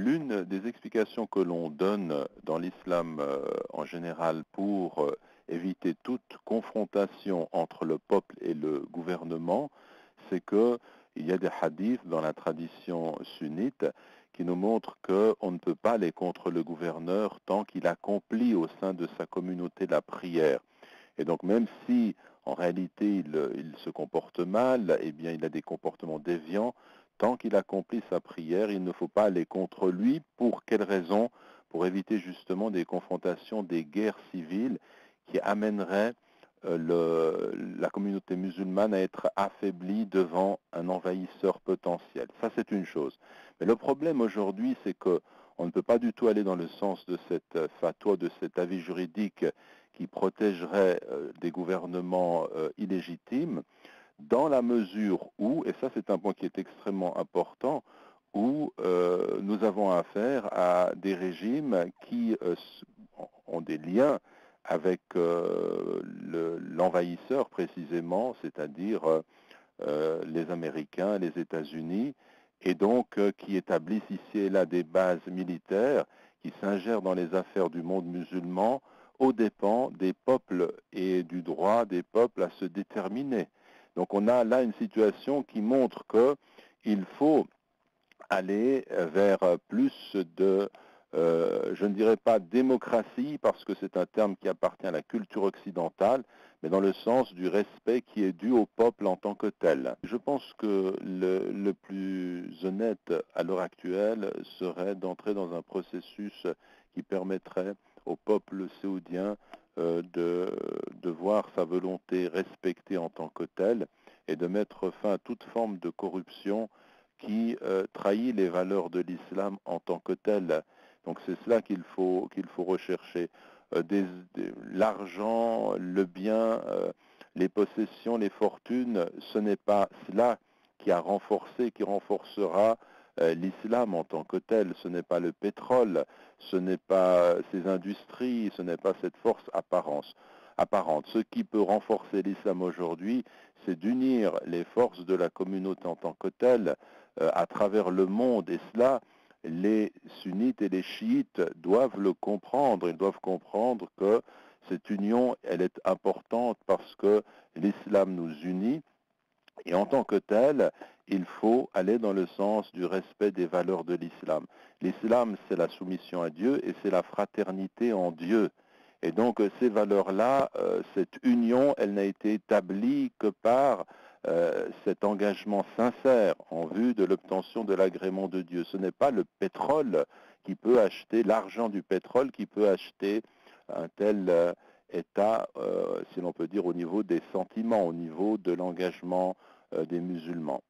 l'une des explications que l'on donne dans l'islam en général pour éviter toute confrontation entre le peuple et le gouvernement, c'est qu'il y a des hadiths dans la tradition sunnite qui nous montrent qu'on ne peut pas aller contre le gouverneur tant qu'il accomplit au sein de sa communauté la prière. Et donc même si en réalité il se comporte mal, eh bien il a des comportements déviants, tant qu'il accomplit sa prière, il ne faut pas aller contre lui. Pour quelle raison? Pour éviter justement des confrontations, des guerres civiles qui amèneraient la communauté musulmane à être affaiblie devant un envahisseur potentiel. Ça, c'est une chose. Mais le problème aujourd'hui, c'est qu'on ne peut pas du tout aller dans le sens de cette fatwa, de cet avis juridique qui protégerait des gouvernements illégitimes, dans la mesure où, et ça c'est un point qui est extrêmement important, où nous avons affaire à des régimes qui ont des liens avec l'envahisseur précisément, c'est-à-dire les Américains, les États-Unis, et donc qui établissent ici et là des bases militaires qui s'ingèrent dans les affaires du monde musulman aux dépens des peuples et du droit des peuples à se déterminer. Donc on a là une situation qui montre qu'il faut aller vers plus de, je ne dirais pas démocratie, parce que c'est un terme qui appartient à la culture occidentale, mais dans le sens du respect qui est dû au peuple en tant que tel. Je pense que le plus honnête à l'heure actuelle serait d'entrer dans un processus qui permettrait au peuple saoudien de voir sa volonté respectée en tant que telle et de mettre fin à toute forme de corruption qui trahit les valeurs de l'islam en tant que tel. Donc c'est cela qu'il faut rechercher. L'argent, le bien, les possessions, les fortunes, ce n'est pas cela qui a renforcé, qui renforcera l'islam en tant que tel. Ce n'est pas le pétrole, ce n'est pas ces industries, ce n'est pas cette force apparente. Ce qui peut renforcer l'islam aujourd'hui, c'est d'unir les forces de la communauté en tant que telle à travers le monde. Et cela, les sunnites et les chiites doivent le comprendre. Ils doivent comprendre que cette union, elle est importante parce que l'islam nous unit. Et en tant que tel, il faut aller dans le sens du respect des valeurs de l'islam. L'islam, c'est la soumission à Dieu et c'est la fraternité en Dieu. Et donc ces valeurs-là, cette union, elle n'a été établie que par cet engagement sincère en vue de l'obtention de l'agrément de Dieu. Ce n'est pas le pétrole qui peut acheter, l'argent du pétrole qui peut acheter un tel état, si l'on peut dire, au niveau des sentiments, au niveau de l'engagement des musulmans.